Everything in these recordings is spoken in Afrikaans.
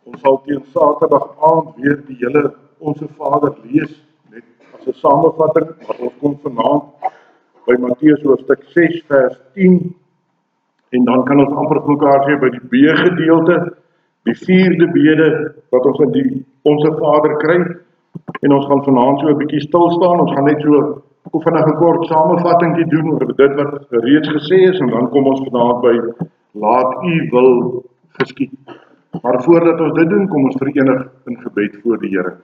Ons sal teen Saterdag aand weer die hele Onse Vader lees, net as 'n samevatting, maar ons kom vanaand by Matteus hoofstuk 6 vers 10, en dan kan ons amper vir mekaar sê by die B-gedeelte, die 4de bede wat ons in die Onse Vader kry, en ons gaan vanaand so 'n bietjie stil staan. Ons gaan net so vinnig 'n kort samevatting doen oor dit wat reeds gesê is, en dan kom ons vanaand by laat U wil geskied. Maar voordat ons dit doen, kom ons verenig in gebed voor die Here.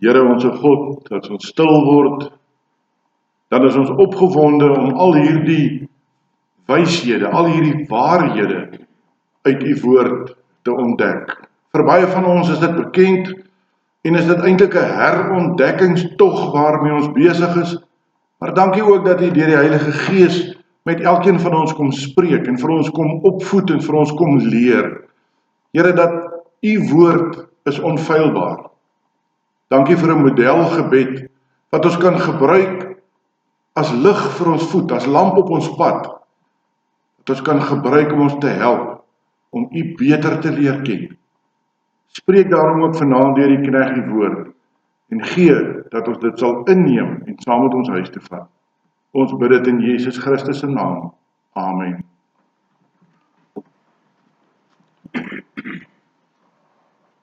Here onse God, as ons stil word, dan is ons opgewonde om al hierdie wyshede, al hierdie waarhede uit U woord te ontdek. Vir baie van ons is dit bekend, en is dit eintlik 'n herontdekkingstog waarmee ons besig is, maar dankie ook dat U deur die Heilige Gees met elkeen van ons kom spreek, en vir ons kom opvoed, en vir ons kom leer. Here, dat U woord is onfeilbaar. Dankie vir 'n modelgebed, wat ons kan gebruik as lig vir ons voet, as lamp op ons pad, wat ons kan gebruik om ons te help, om U beter te leer ken. Spreek daarom ook vanaand deur die knegg die woord, en gee dat ons dit sal inneem, en saam met ons huis te vat. Ons bid dit in Jesus Christus se naam. Amen.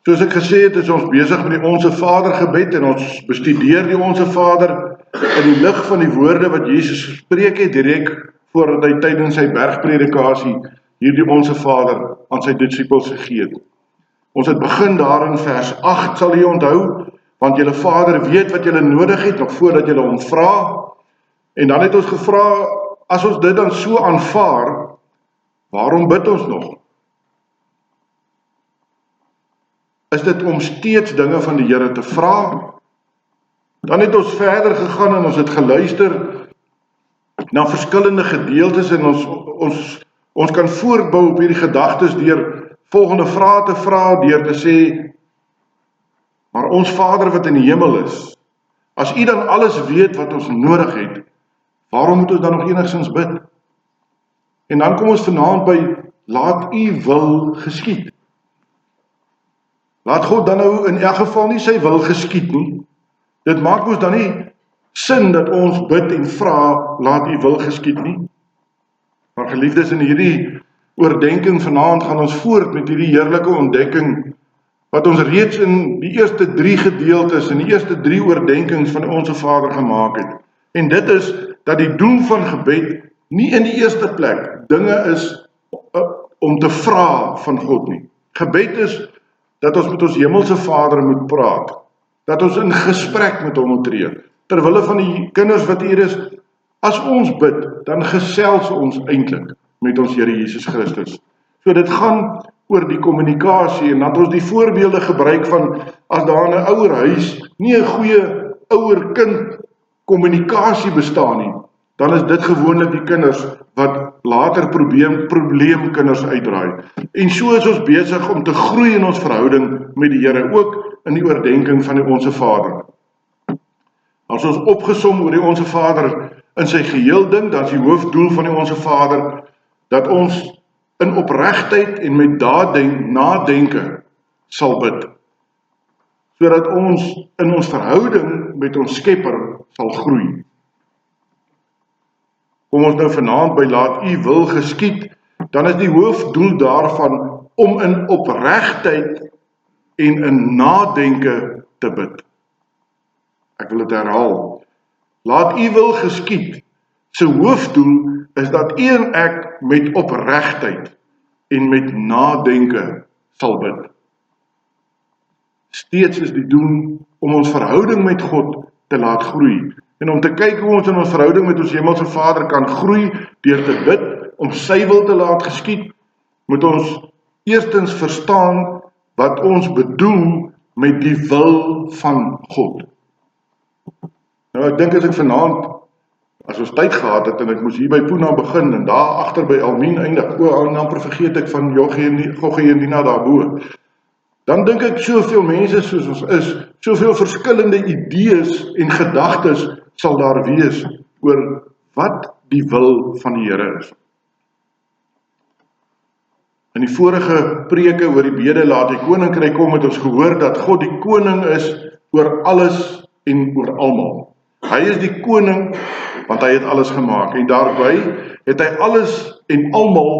Soos ek gesê het, is ons besig met die Onse Vader gebed, en ons bestudeer die Onse Vader in die lig van die woorde wat Jesus gespreek het, direk voordat hy tydens sy bergpredikasie hierdie Onse Vader aan sy disippels gegee het. Ons het begin daar in vers 8, sal jy onthou, want julle Vader weet wat julle nodig het, nog voordat julle hom vra. En dan het ons gevra, as ons dit dan so aanvaar, waarom bid ons nog? Is dit om steeds dinge van die Here te vra? Dan het ons verder gegaan en ons het geluister na verskillende gedeeltes, en ons kan voortbou op hierdie gedagtes deur volgende vrae te vra, deur te sê, maar ons Vader wat in die hemel is, as U dan alles weet wat ons nodig het, waarom moet ons dan nog enigstens bid? En dan kom ons vanaand by, laat U wil geskied. Laat God dan nou in elk geval nie sy wil geskied nie. Dit maak ons dan nie sin dat ons bid en vra, laat U wil geskied nie. Maar geliefdes, in hierdie oordenking vanaand gaan ons voort met hierdie heerlike ontdekking, wat ons reeds in die eerste 3 gedeeltes, in die eerste 3 oordenkings van Onse Vader gemaak het. En dit is, dat die doel van gebed nie in die eerste plek dinge is om te vra van God nie. Gebed is dat ons met ons hemelse Vader moet praat, dat ons in gesprek met hom tree. Terwille van die kinders wat hier is, as ons bid, dan gesels ons eintlik met ons Here Jesus Christus. So dit gaan oor die kommunikasie, en dat ons die voorbeelde gebruik van, as daar in 'n ouer huis nie 'n goeie ouer-kind kommunikasie bestaan nie, dan is dit gewoonlik die kinders wat later probleemkinders uitdraai. En so is ons besig om te groei in ons verhouding met die Here, ook in die oordenking van die Onse Vader. As ons opgesom oor die Onse Vader in sy geheel ding, dan is die hoofdoel van die Onse Vader, dat ons in opregtheid en met nadenke sal bid, sodat ons in ons verhouding met ons Skepper sal groei. Kom ons nou vanaand by laat U wil geskied, dan is die hoofdoel daarvan om in opregtheid en in nadenke te bid. Ek wil dit herhaal. Laat U wil geskied, sy hoofdoel is dat U en ek met opregtheid en met nadenke sal bid. Steeds is die doel om ons verhouding met God te laat groei, en om te kyk hoe ons in ons verhouding met ons hemelse Vader kan groei, deur te bid, om sy wil te laat geskied, moet ons eerstens verstaan wat ons bedoel met die wil van God. Nou ek dink as ek vanaand, as ons tyd gehad het, en ek moes hier by Puna begin, en daar agter by Almien eindig, amper vergeet ek van Goggie en Dina daarbo, dan dink ek soveel mense soos ons is, soveel verskillende idees en gedagtes sal daar wees oor wat die wil van die Here is. In die vorige preke oor die bede laat die koninkryk kom, het ons gehoor dat God die koning is oor alles en oor almal. Hy is die koning, want hy het alles gemaak, en daarby het hy alles en almal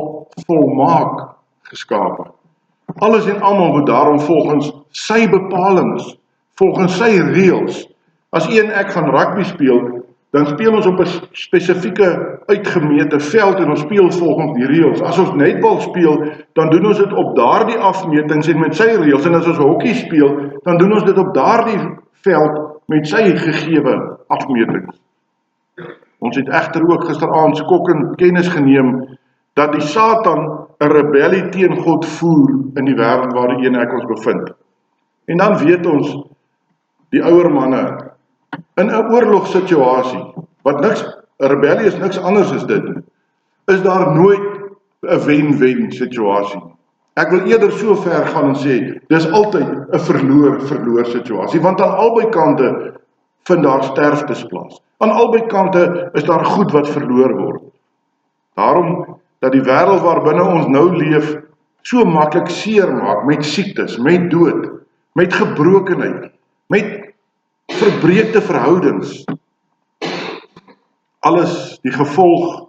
volmaak geskape. Alles en almal moet daarom volgens sy bepalings, volgens sy reëls. As u en ek gaan rugby speel, dan speel ons op 'n spesifieke uitgemete veld en ons speel volgens die reëls. As ons netbal speel, dan doen ons dit op daardie afmetings en met sy reëls. En as ons hokkie speel, dan doen ons dit op daardie veld met sy gegewe afmetings. Ons het egter ook gisteraand skokkend kennis geneem dat die Satan 'n rebellie teen God voer in die wêreld waarin ek ons bevind. En dan weet ons, die ouer manne, in 'n oorlogssituasie, wat 'n rebellie is niks anders as dit, is daar nooit 'n wen-wen situasie. Ek wil eerder so ver gaan en sê, dis altyd 'n verloor-verloor situasie, want aan albei kante vind daar sterftes plaas. Aan albei kante is daar goed wat verloor word. Daarom dat die wêreld waarbinne ons nou leef so maklik seer maak met siektes, met dood, met gebrokenheid, met verbreekte verhoudings. Alles die gevolg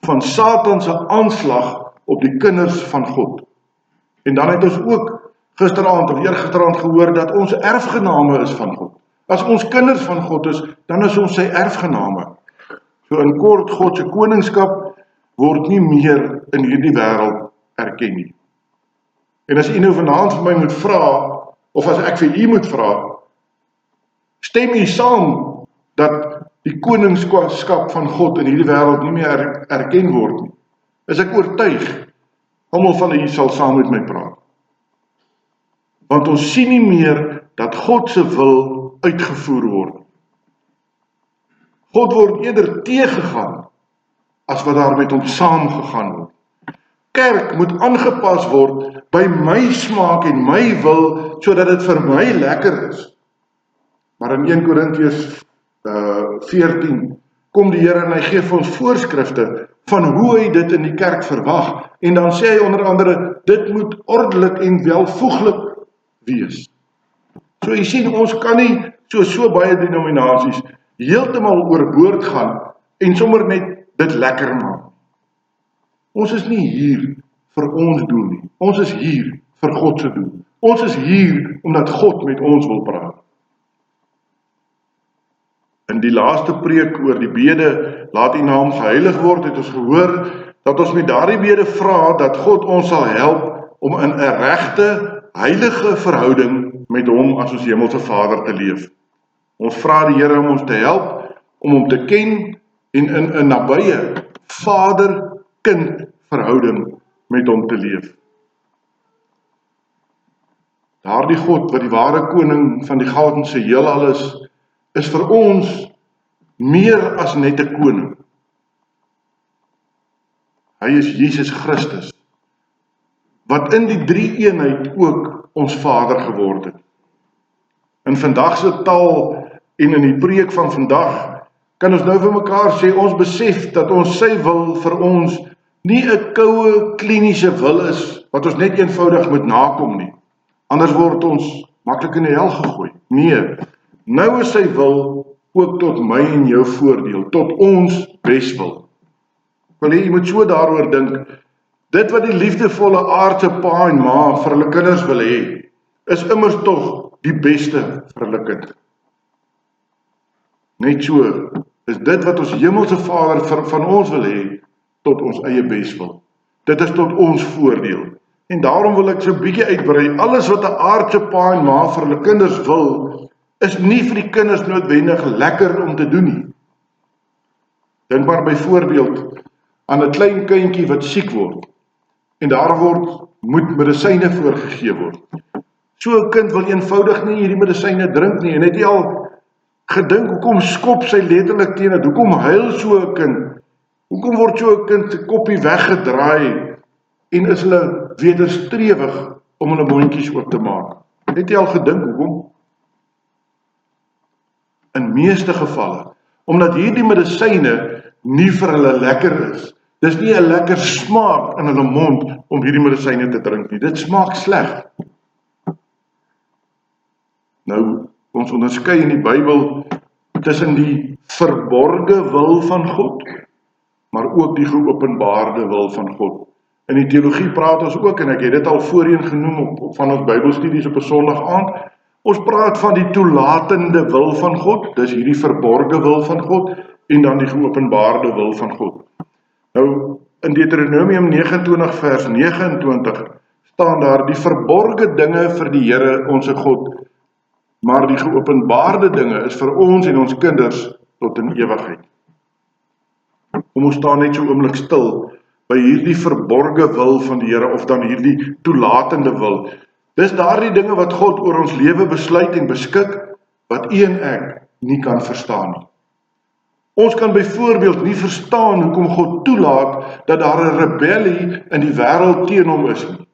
van Satan se aanslag op die kinders van God. En dan het ons ook gisteraand of eergisteraand gehoor dat ons erfgename is van God. As ons kinders van God is, dan is ons sy erfgename. So in kort, God se koningskap word nie meer in hierdie wêreld erken nie. En as u nou vanaand vir my moet vra, of as ek vir u moet vra, stem u saam dat die koningskap van God in hierdie wêreld nie meer erken word nie? Is ek oortuig, almal van u sal saam met my praat. Want ons sien nie meer dat God se wil uitgevoer word. God word eerder teëgegaan as wat daar met hom saamgegaan word. Kerk moet aangepas word by my smaak en my wil, sodat dit vir my lekker is. Maar in 1 Korintiërs 14 kom die Here en hy gee vir ons voorskrifte van hoe hy dit in die kerk verwag. En dan sê hy onder andere, dit moet ordelik en welvoeglik wees. So jy sien, ons kan nie so baie denominasies heeltemal oorboord gaan en sommer net dit lekker maak. Ons is nie hier vir ons doel nie. Ons is hier vir God se doel. Ons is hier omdat God met ons wil praat. In die laaste preek oor die bede, laat u naam geheilig word, het ons gehoor dat ons met daardie bede vra dat God ons sal help om in 'n regte, heilige verhouding met hom as ons hemelse Vader te leef. Ons vra die Here om ons te help om hom te ken en in 'n nabye Vader-kind verhouding met hom te leef. Daardie God wat die ware koning van die ganse heelal is vir ons meer as net 'n koning. Hy is Jesus Christus, wat in die drie-eenheid ook ons Vader geword het. In vandag se taal en in die preek van vandag kan ons nou vir mekaar sê, ons besef dat ons sy wil vir ons nie 'n koue kliniese wil is wat ons net eenvoudig moet nakom nie. Anders word ons maklik in die hel gegooi. Nee, nou is sy wil ook tot my en jou voordeel, tot ons beswil. Wil jy moet so daaroor dink, dit wat die liefdevolle aardse pa en ma vir hulle kinders wil hê, is immers tog die beste vir hulle kind. Net so is dit wat ons hemelse Vader van ons wil hê, tot ons eie beswil. Dit is tot ons voordeel. En daarom wil ek so 'n bietjie uitbrei, alles wat 'n aardse pa en ma vir hulle kinders wil, is nie vir die kinders noodwendig lekker om te doen nie. Dink maar byvoorbeeld aan 'n klein kindjie wat siek word, en daar moet medisyne voorgegee word. So 'n kind wil eenvoudig nie hierdie medisyne drink nie, en het jy al gedink, hoekom skop sy letterlik teen dit, hoekom huil so 'n kind, hoekom word so 'n kind se koppie weggedraai, en is hulle wederstrewig om hulle mondjies oop te maak. Het jy al gedink, hoekom? In meeste gevalle, omdat hierdie medisyne nie vir hulle lekker is, Dis nie 'n lekker smaak in hulle mond om hierdie medisyne te drink nie. Dit smaak sleg. Nou, ons onderskei in die Bybel tussen die verborge wil van God, maar ook die geopenbaarde wil van God. In die teologie praat ons ook, en ek het dit al voorheen genoem van ons Bybelstudies op 'n Sondag aand, ons praat van die toelatende wil van God, dis hierdie verborge wil van God, en dan die geopenbaarde wil van God. Nou, in Deuteronomium 29 vers 29 staan daar, die verborge dinge vir die Here onse God, maar die geopenbaarde dinge is vir ons en ons kinders tot in ewigheid. Kom ons staan net so 'n oomblik stil by hierdie verborge wil van die Here, of dan hierdie toelatende wil. Dis daardie dinge wat God oor ons lewe besluit en beskik, wat u en ek nie kan verstaan nie. Ons kan byvoorbeeld nie verstaan hoekom God toelaat dat daar 'n rebellie in die wêreld teen hom is nie.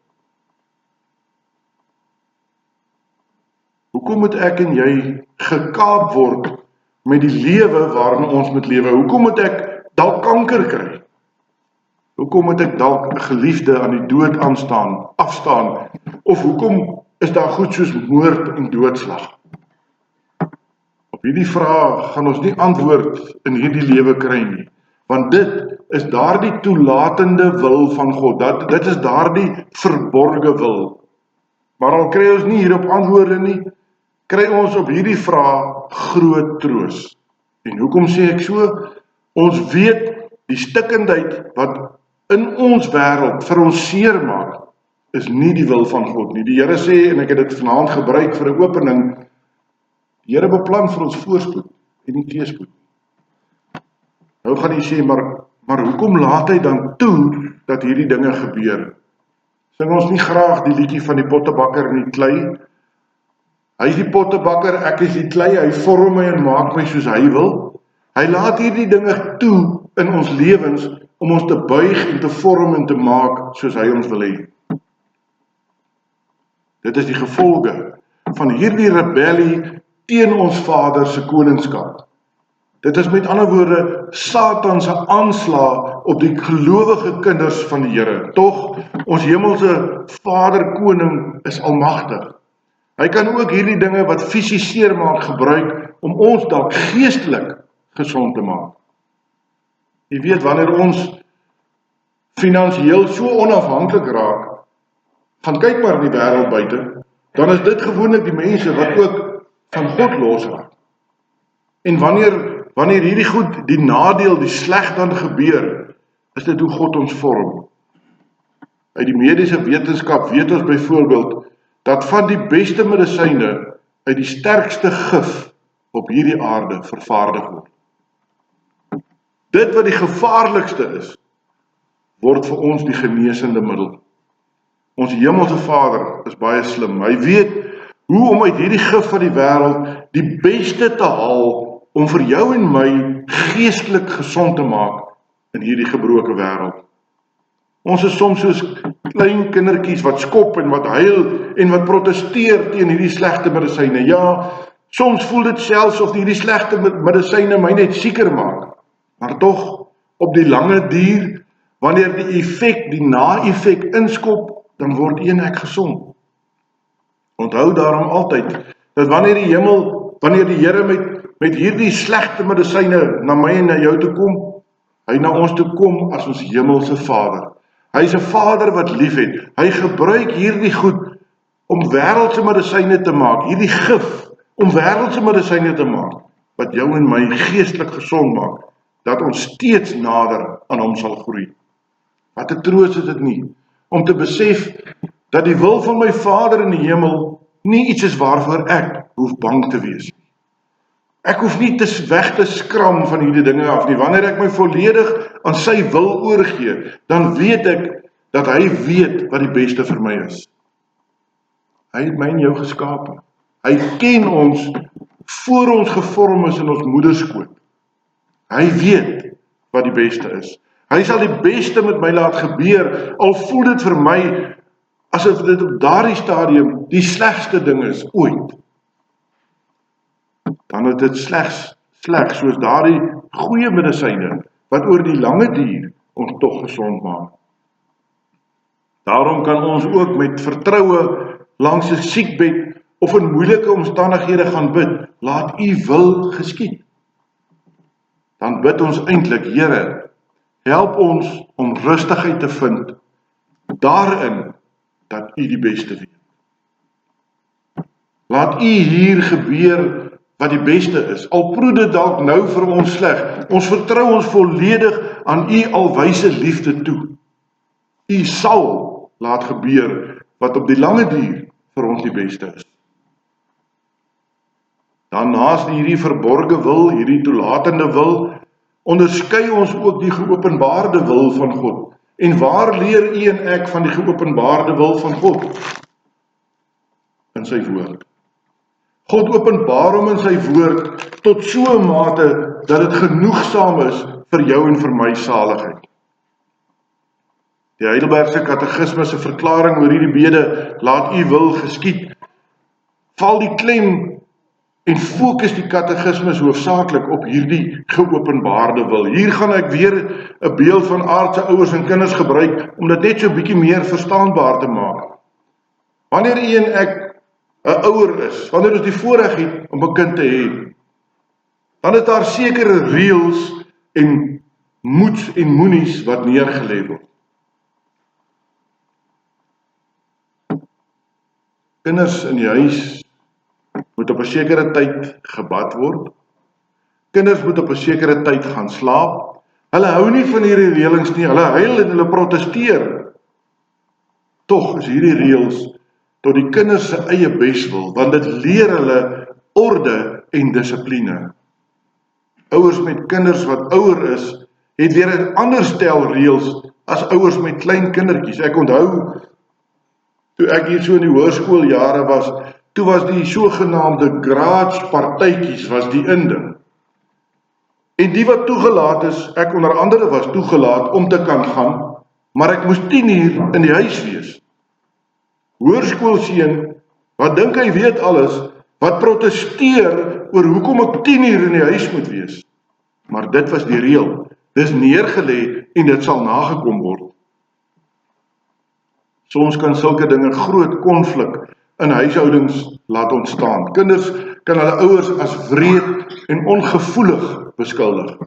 Hoekom moet ek en jy gekaap word met die lewe waarin ons moet lewe? Hoekom moet ek dalk kanker kry? Hoekom moet ek dalk 'n geliefde aan die dood afstaan? Of hoekom is daar goed soos moord en doodslag? Op hierdie vraag gaan ons nie antwoord in hierdie lewe kry nie, want dit is daardie toelatende wil van God. Dit is daardie verborge wil. Maar al kry ons nie hierop antwoorde nie, kry ons op hierdie vraag groot troos. En hoekom sê ek so? Ons weet die stikkindheid wat in ons wêreld vir ons seer maak, is nie die wil van God nie. Die Here sê, en ek het dit vanaand gebruik vir 'n opening, die Here beplan vir ons voorspoed en nie teëspoed. Nou gaan jy sê, maar hoekom laat hy dan toe dat hierdie dinge gebeur? Sing ons nie graag die liedjie van die pottebakker en die klei? Hy is die pottebakker, ek is die klei, hy vorm my en maak my soos hy wil. Hy laat hierdie dinge toe in ons lewens om ons te buig en te vorm en te maak soos hy ons wil hê. Dit is die gevolge van hierdie rebellie teen ons Vader se koningskap. Dit is met ander woorde Satan se aanslag op die gelowige kinders van die Here. Tog, ons hemelse Vader koning is almagtig. Hy kan ook hierdie dinge wat fisies seer maak gebruik om ons dalk geestelik gesond te maak. Jy weet, wanneer ons finansiëel so onafhanklik raak, gaan kyk maar in die wêreld buite, dan is dit gewoonlik die mense wat ook van God losraak. En wanneer hierdie goed, die nadeel, die sleg dan gebeur, is dit hoe God ons vorm. Uit die mediese wetenskap weet ons byvoorbeeld dat van die beste medisyne uit die sterkste gif op hierdie aarde vervaardig word. Dit wat die gevaarlikste is, word vir ons die genesende middel. Ons hemelse Vader is baie slim. Hy weet hoe om uit hierdie gif van die wêreld die beste te haal om vir jou en my geestelik gesond te maak in hierdie gebroke wêreld. Ons is soms soos klein kindertjies wat skop en wat huil en wat protesteer teen hierdie slegte medisyne. Ja, soms voel dit selfs of hierdie slegte medisyne my net sieker maak. Maar tog, op die lange duur, wanneer die effek, die na-effek inskop, dan word een ek gesond. Onthou daarom altyd, dat wanneer die Here met hierdie slegte medisyne na my en na jou toe kom, hy na ons toe kom as ons hemelse Vader. Hy is 'n Vader wat lief het. Hy gebruik hierdie goed om wêreldse medisyne te maak, hierdie gif om wêreldse medisyne te maak, wat jou en my geestelik gesond maak, dat ons steeds nader aan hom sal groei. Wat 'n troos is dit nie, om te besef dat die wil van my Vader in die hemel nie iets is waarvoor ek hoef bang te wees. Ek hoef nie weg te skram van hierdie dinge af nie. Wanneer ek my volledig aan sy wil oorgee, dan weet ek dat hy weet wat die beste vir my is. Hy het my en jou geskape. Hy ken ons voor ons gevorm is in ons moederskoot. Hy weet wat die beste is. Hy sal die beste met my laat gebeur, al voel dit vir my asof dit op daardie stadium die slegste ding is ooit. Dan is dit slegs soos daardie goeie medisyne wat oor die lange duur ons tog gesond maak. Daarom kan ons ook met vertroue langs 'n siekbed of in moeilike omstandighede gaan bid, laat U wil geskied. Dan bid ons eintlik, Here, help ons om rustigheid te vind daarin dat U die beste weet. Laat U hier gebeur wat die beste is, al proe dit dalk nou vir ons sleg. Ons vertrou ons volledig aan U alwyse liefde toe. U sal laat gebeur wat op die lange duur vir ons die beste is. Dan naast hierdie verborge wil, hierdie toelatende wil, onderskei ons ook die geopenbaarde wil van God. En waar leer U en ek van die geopenbaarde wil van God? In sy woord. God openbaar hom in sy woord tot so 'n mate dat dit genoegsaam is vir jou en vir my saligheid. Die Heidelbergse Katekisme se verklaring oor hierdie bede, laat U wil geskied, val die klem en fokus die katekismes hoofsaaklik op hierdie geopenbaarde wil. Hier gaan ek weer 'n beeld van aardse ouers en kinders gebruik om dit net so 'n bietjie meer verstaanbaar te maak. Wanneer U en ek 'n ouer is, wanneer ons die voorreg het om 'n kind te hê, dan is daar sekere reëls en moets en moenies wat neergelê word. Kinders in die huis moet op 'n sekere tyd gebad word. Kinders moet op 'n sekere tyd gaan slaap. Hulle hou nie van hierdie reëlings nie. Hulle huil en hulle protesteer. Tog is hierdie reëls tot die kinders se eie beswil, want dit leer hulle orde en dissipline. Ouers met kinders wat ouer is, het weer 'n ander stel reëls as ouers met klein kindertjies. Ek onthou, toe ek hier so in die hoërskooljare was, toe was die sogenaamde garage partytjies was die inding. En die wat toegelaat is, ek onder andere was toegelaat om te kan gaan, maar ek moes 10 uur in die huis wees. Hoërskoolseun, wat dink hy weet alles, wat protesteer oor hoekom ek 10 uur in die huis moet wees. Maar dit was die reël. Dis neergelê en dit sal nagekom word. Soms kan sulke dinge groot konflik in huishoudings laat ontstaan. Kinders kan hulle ouers as wreed en ongevoelig beskuldig.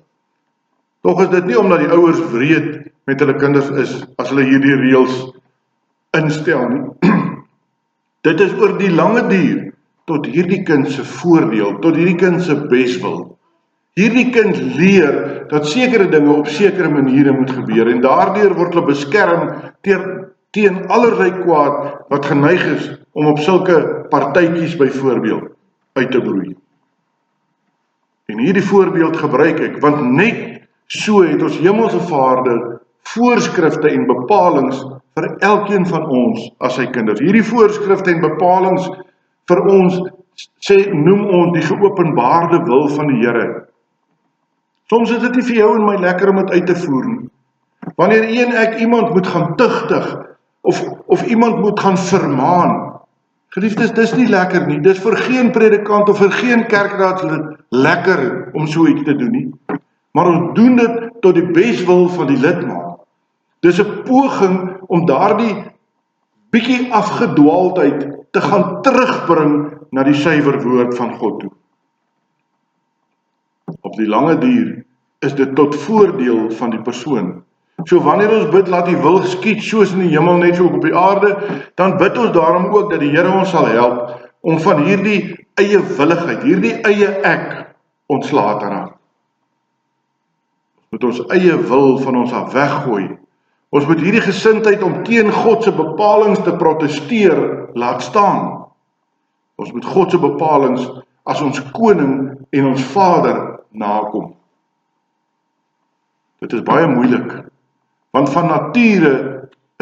Tog is dit nie omdat die ouers wreed met hulle kinders is as hulle hierdie reëls instel nie. Dit is oor die lange duur tot hierdie kind se voordeel, tot hierdie kind se beswil. Hierdie kind leer dat sekere dinge op sekere maniere moet gebeur en daardeur word hulle beskerm teen allerlei kwaad wat geneig is om op sulke partytjies byvoorbeeld uit te broei. En hierdie voorbeeld gebruik ek, want net so het ons hemelse Vader voorskrifte en bepalings vir elkeen van ons as sy kinders. Hierdie voorskrifte en bepalings vir ons noem ons die geopenbaarde wil van die Here. Soms is dit nie vir jou en my lekker om dit uit te voer nie. Wanneer U en ek iemand moet gaan tugtig of iemand moet gaan vermaan, geliefdes, dis nie lekker nie. Dis vir geen predikant of vir geen kerkraadslid lekker om so iets te doen nie. Maar ons doen dit tot die beswil van die lidmaat. Dis 'n poging om daardie bietjie afgedwaaldheid te gaan terugbring na die suiwer woord van God toe. Op die lange duur is dit tot voordeel van die persoon. So wanneer ons bid, laat die wil geskied soos in die hemel net so op die aarde, dan bid ons daarom ook dat die Here ons sal help om van hierdie eie willigheid, hierdie eie ek ontslae te raak. Ons moet ons eie wil van ons af weggooi. Ons moet hierdie gesindheid om teen God se bepalings te protesteer laat staan. Ons moet God se bepalings as ons koning en ons Vader nakom. Dit is baie moeilik, want van nature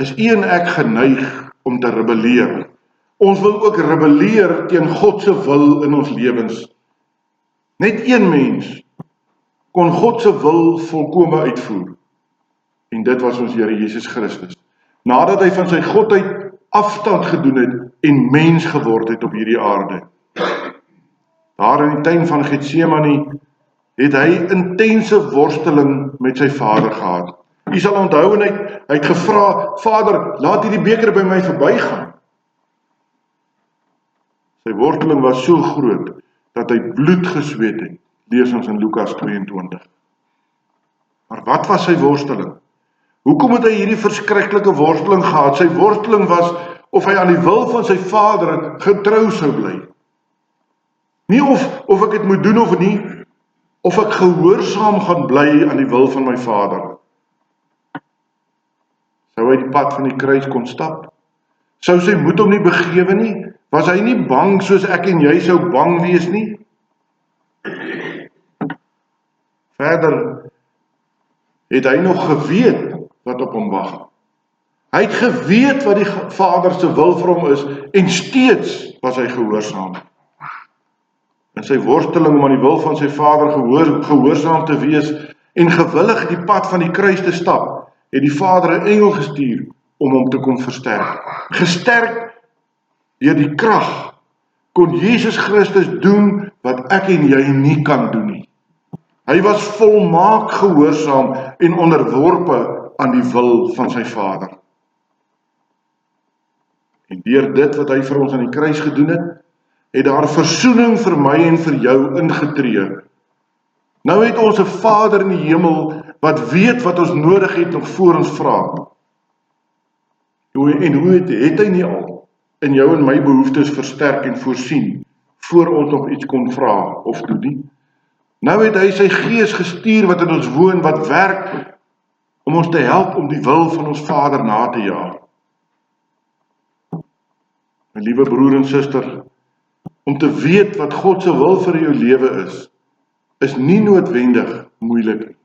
is U en ek geneig om te rebelleer. Ons wil ook rebelleer teen God se wil in ons lewens. Net een mens kon God se wil volkome uitvoer. En dit was ons Here Jesus Christus. Nadat hy van sy godheid afstand gedoen het en mens geword het op hierdie aarde. Daar in die tuin van Getsemane het hy intense worsteling met sy Vader gehad. U sal onthou en hy het gevra, Vader, laat hierdie beker by my verbygaan. Sy worteling was so groot, dat hy bloed gesweet het, lees ons in Lukas 22. Maar wat was sy worsteling? Hoekom het hy hierdie verskriklike worsteling gehad? Sy worsteling was of hy aan die wil van sy Vader getrou sou bly. Nie of ek dit moet doen of nie, of ek gehoorsaam gaan bly aan die wil van my Vader. Sou hy die pad van die kruis kon stap? Sou sy moed hom nie begewe nie? Was hy nie bang soos ek en jy sou bang wees nie? Verder het hy nog geweet wat op hom wag. Hy het geweet wat die Vader se wil vir hom is en steeds was hy gehoorsaam. In sy worsteling om aan die wil van sy Vader gehoorsaam te wees en gewillig die pad van die kruis te stap, het die Vader 'n engel gestuur om hom te kom versterk. Gesterk deur die krag kon Jesus Christus doen wat ek en jy nie kan doen nie. Hy was volmaak gehoorsaam en onderworpe aan die wil van sy Vader. En deur dit wat hy vir ons aan die kruis gedoen het daar versoening vir my en vir jou ingetree. Nou het ons 'n Vader in die hemel wat weet wat ons nodig het nog voor ons vra. En hoe het hy nie al in jou en my behoeftes versterk en voorsien voor ons nog iets kon vra of doen nie? Nou het hy sy Gees gestuur wat in ons woon, wat werk om ons te help om die wil van ons Vader na te jaag. My liewe broer en suster, om te weet wat God se wil vir jou lewe is nie noodwendig moeilik nie.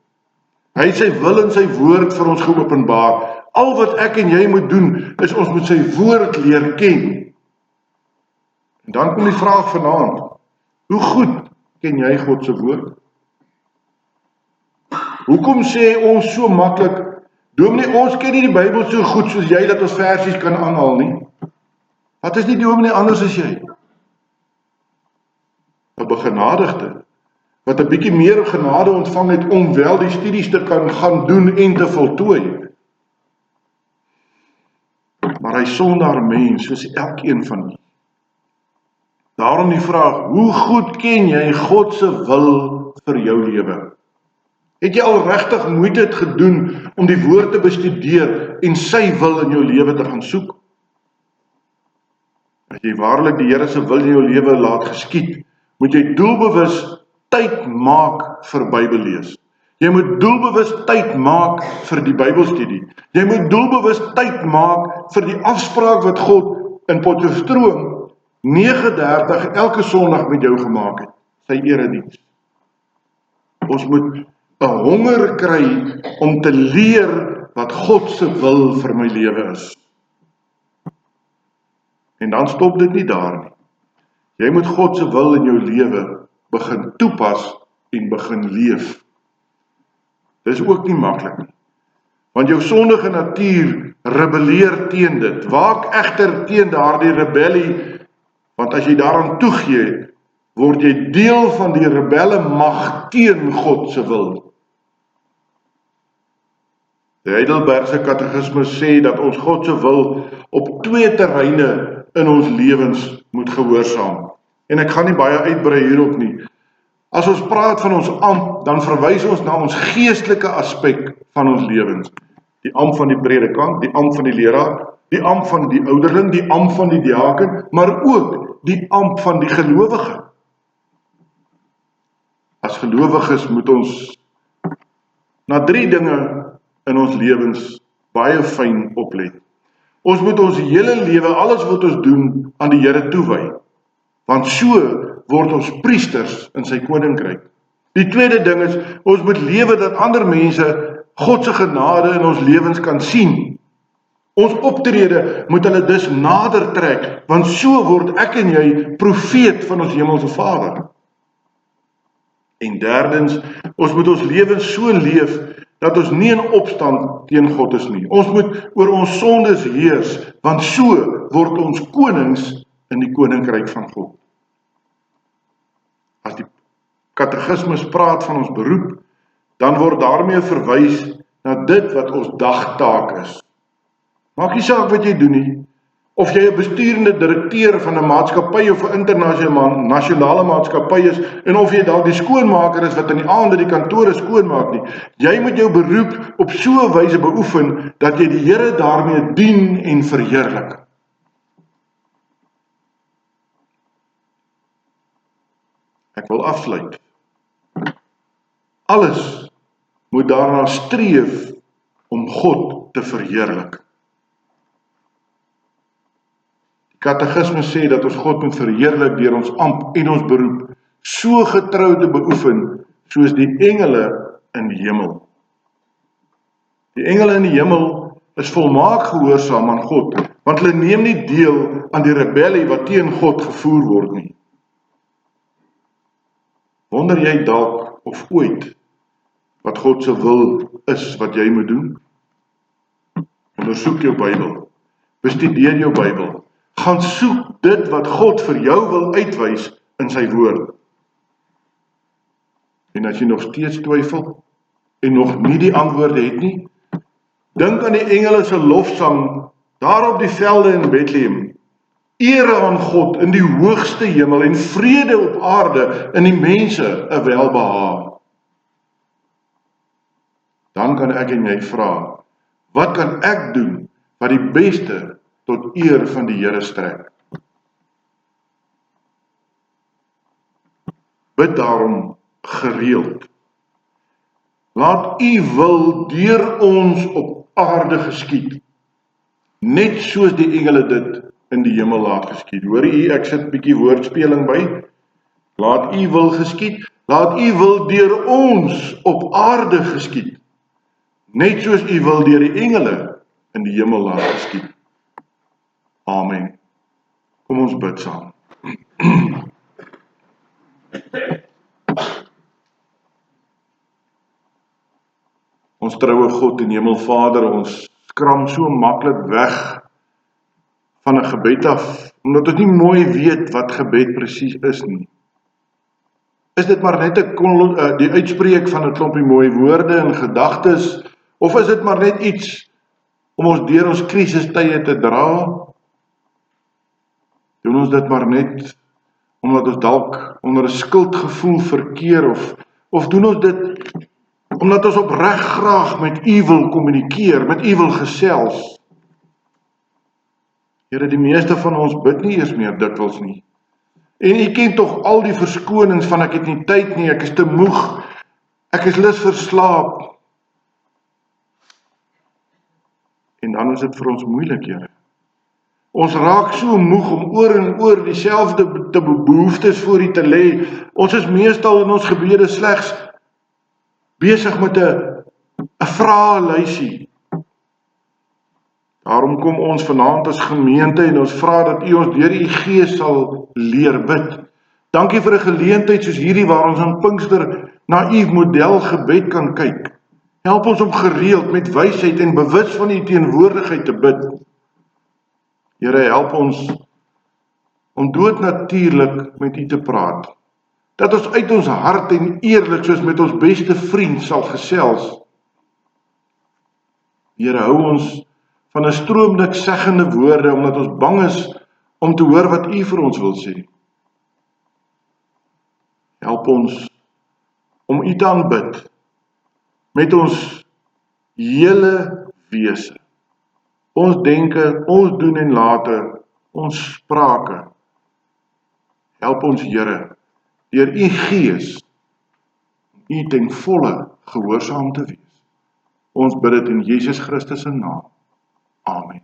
Hy het sy wil in sy woord vir ons geopenbaar. Al wat ek en jy moet doen, is ons moet sy woord leer ken. En dan kom die vraag vanaand, hoe goed ken jy God se woord? Hoekom sê ons so maklik, dominee, ons ken nie die Bybel so goed soos jy, dat ons versies kan aanhaal nie? Wat is die dominee anders as jy? 'n begenadigde, wat 'n bietjie meer genade ontvang het om wel die studies te kan gaan doen en te voltooi. Maar hy sondaar mens soos elkeen van ons. Daarom die vraag, hoe goed ken jy God se wil vir jou lewe? Het jy al regtig moeite gedoen om die woord te bestudeer en sy wil in jou lewe te gaan soek? As jy waarlik die Here se wil in jou lewe laat geskied, moet jy doelbewus tyd maak vir Bybellees. Jy moet doelbewus tyd maak vir die Bybelstudie. Jy moet doelbewus tyd maak vir die afspraak wat God in Potchefstroom 9:30 elke Sondag met jou gemaak het, sy erediens. Ons moet 'n honger kry om te leer wat God se wil vir my lewe is. En dan stop dit nie daar nie. Jy moet God se wil in jou lewe begin toepas en begin leef. Dis ook nie maklik nie. Want jou sondige natuur rebelleer teen dit. Waak egter teen daardie rebellie, want as jy daaraan toegee, word jy deel van die rebelle mag teen God se wil. Die Heidelbergse Katekismus sê dat ons God se wil op 2 terreine in ons lewens moet gehoorsaam. En ek gaan nie baie uitbrei hierop nie. As ons praat van ons amp, dan verwys ons na ons geestelike aspek van ons lewens. Die amp van die predikant, die amp van die leraar, die amp van die ouderling, die amp van die diaken, maar ook die amp van die gelowige. As gelowiges moet ons na 3 dinge in ons lewens baie fyn oplet. Ons moet ons hele lewe, alles wat ons doen, aan die Here toewy, want so word ons priesters in sy koninkryk. Die tweede ding is, ons moet lewe dat ander mense God se genade in ons lewens kan sien. Ons optrede moet hulle dus nader trek, want so word ek en jy profeet van ons hemelse Vader. En derdens, ons moet ons lewens so leef, dat ons nie in opstand teen God is nie. Ons moet oor ons sondes heers, want so word ons konings in die koninkryk van God. As die katekismus praat van ons beroep, dan word daarmee verwys na dit wat ons dagtaak is. Maak nie saak wat jy doen nie, of jy 'n besturende direkteur van 'n maatskappy of 'n internasionale maatskappy is, en of jy dalk die skoonmaker is wat in die aande die kantore skoonmaak nie. Jy moet jou beroep op so 'n wyse beoefen, dat jy die Here daarmee dien en verheerlik. Ek wil afsluit. Alles moet daarna streef om God te verheerlik. Die Katekismes sê dat ons God moet verheerlik deur ons ampt en ons beroep so getrou te beoefen soos die engele in die hemel. Die engele in die hemel is volmaak gehoorsaam aan God, want hulle neem nie deel aan die rebellie wat teen God gevoer word nie. Wonder jy dalk of ooit wat God se wil is wat jy moet doen? Ondersoek jou Bybel, bestudeer jou Bybel, gaan soek dit wat God vir jou wil uitwys in sy woord. En as jy nog steeds twyfel en nog nie die antwoorde het nie, dink aan die engele se lofsang daar op die velde in Bethlehem. Ere aan God in die hoogste hemel en vrede op aarde in die mense 'n welbehae. Dan kan ek en jy vra, wat kan ek doen wat die beste tot eer van die Here strek? Bid daarom gereeld. Laat U wil deur ons op aarde geskied, net soos die engele dit in die hemel laat geskied. Hoor U, ek sit 'n bietjie woordspeling by. Laat U wil geskied, laat U wil deur ons op aarde geskied, net soos U wil deur die engele in die hemel laat geskied. Amen. Kom ons bid saam. Ons troue God en Hemelvader, ons skram so maklik weg van 'n gebed af, omdat ons nie mooi weet wat gebed presies is nie. Is dit maar net die uitspreek van 'n klompie mooi woorde en gedagtes, of is dit maar net iets om ons deur ons krisistye te dra? Doen ons dit maar net omdat ons dalk onder 'n skuldgevoel verkeer, of doen ons dit omdat ons opreg graag met U wil kommunikeer, met U wil gesels? Here, die meeste van ons bid nie eers meer dikwels nie. En U ken tog al die verskonings van ek het nie tyd nie, ek is te moeg, ek is lus vir slaap. En dan is dit vir ons moeilik, Here. Ons raak so moeg om oor en oor dieselfde behoeftes voor U te lê. Ons is meestal in ons gebede slegs besig met 'n vraelysie. Daarom kom ons vanaand as gemeente en ons vra dat U ons deur U Gees sal leer bid. Dankie vir 'n geleentheid soos hierdie waar ons aan Pinkster na U modelgebed kan kyk. Help ons om gereeld met wysheid en bewus van U teenwoordigheid te bid. Here, help ons om doodnatuurlik met U te praat. Dat ons uit ons hart en eerlik soos met ons beste vriend sal gesels. Here, hou ons van 'n stroomlik seggende woorde, omdat ons bang is om te hoor wat U vir ons wil sê. Help ons om U te aanbid met ons hele wese. Ons denke, ons doen en late, ons sprake. Help ons, Here, deur U Gees, U ten volle gehoorsaam te wees. Ons bid dit in Jesus Christus se naam. Amen.